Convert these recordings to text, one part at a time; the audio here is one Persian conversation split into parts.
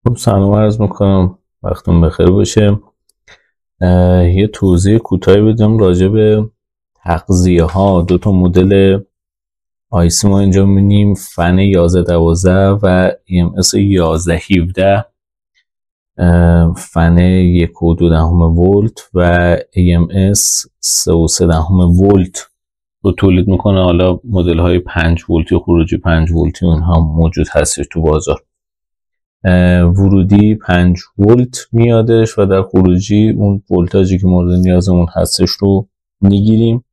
خب سلام عرض میکنم، وقتون بخیر باشه. یه توضیح کوتاهی بدم راجع به تغذیه ها. دو تا مدل آیسی ما اینجا می‌بینیم، فن 1112 و EMS 1117. فن 1.2 ولت و EMS 3.3 ولت رو تولید میکنه. حالا مدل های 5 ولتی خروجی 5 ولتی اونها موجود هستش تو بازار. ورودی 5 ولت میادش و در خروجی اون ولتاژی که مورد نیازمون هستش رو میگیریم.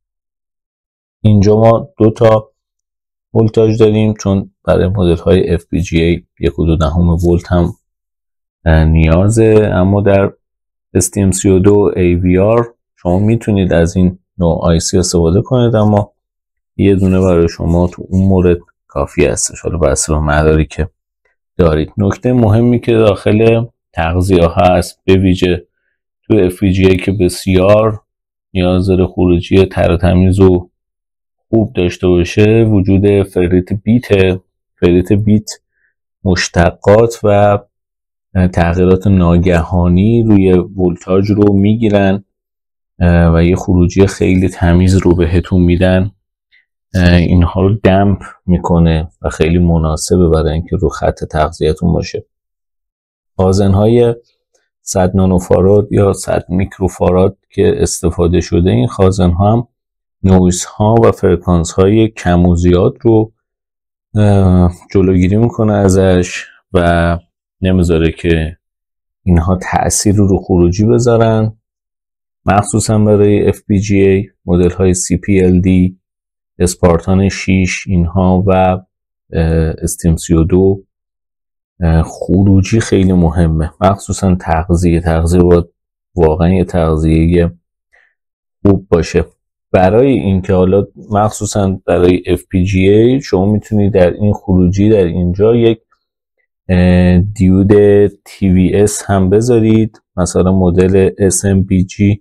اینجا ما دو تا ولتاژ داریم چون برای مدل های FPGA 1.2 ولت هم نیازه، اما در STM32 AVR شما میتونید از این نوع آیسی استفاده کنید، اما یه دونه برای شما تو اون مورد کافی هستش، حالا بسته به مداری که دارید. نکته مهمی که داخل تغذیه ها هست، به ویژه تو FPGA که بسیار نیاز داره خروجی تر و تمیز و خوب داشته باشه، وجود فرریت بیت. فرریت بیت مشتقات و تغییرات ناگهانی روی ولتاژ رو میگیرن و یه خروجی خیلی تمیز رو بهتون میدن. اینها رو دمپ میکنه و خیلی مناسبه برای اینکه رو خط تغذیه‌تون باشه. خازن‌های 100 نانوفاراد یا 100 میکروفاراد که استفاده شده، این خازن‌ها هم نویز ها و فرکانس های کم و زیاد رو جلوگیری میکنه ازش و نمیذاره که اینها تأثیر رو خروجی بذارن، مخصوصا برای FPGA مدل های CPLD، اسپارتان 6 اینها و STM32. خروجی خیلی مهمه، مخصوصا تغذیه باید واقعا یه تغذیه خوب باشه. برای اینکه حالا مخصوصا برای FPGA شما میتونید در این خروجی در اینجا یک دیود TVS هم بذارید، مثلا مدل SMPG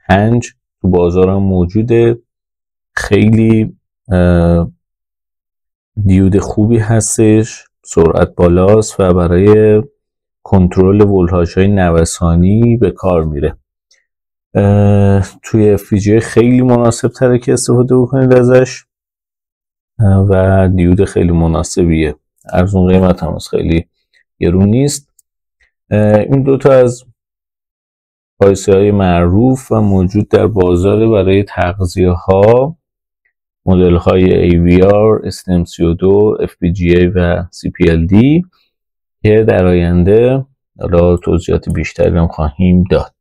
5 تو بازار هم موجوده، خیلی دیود خوبی هستش، سرعت بالاست و برای کنترل ولتاژهای نوسانی به کار میره. توی FPGA خیلی مناسب تره که استفاده بکنید ازش و دیود خیلی مناسبیه، ارزون قیمت هم خیلی گرون نیست. این دوتا از آیسی های معروف و موجود در بازار برای تغذیه ها، مدل های AVR، STM32، FPGA و CPLD که در آینده حالا توضیحات بیشتری هم خواهیم داد.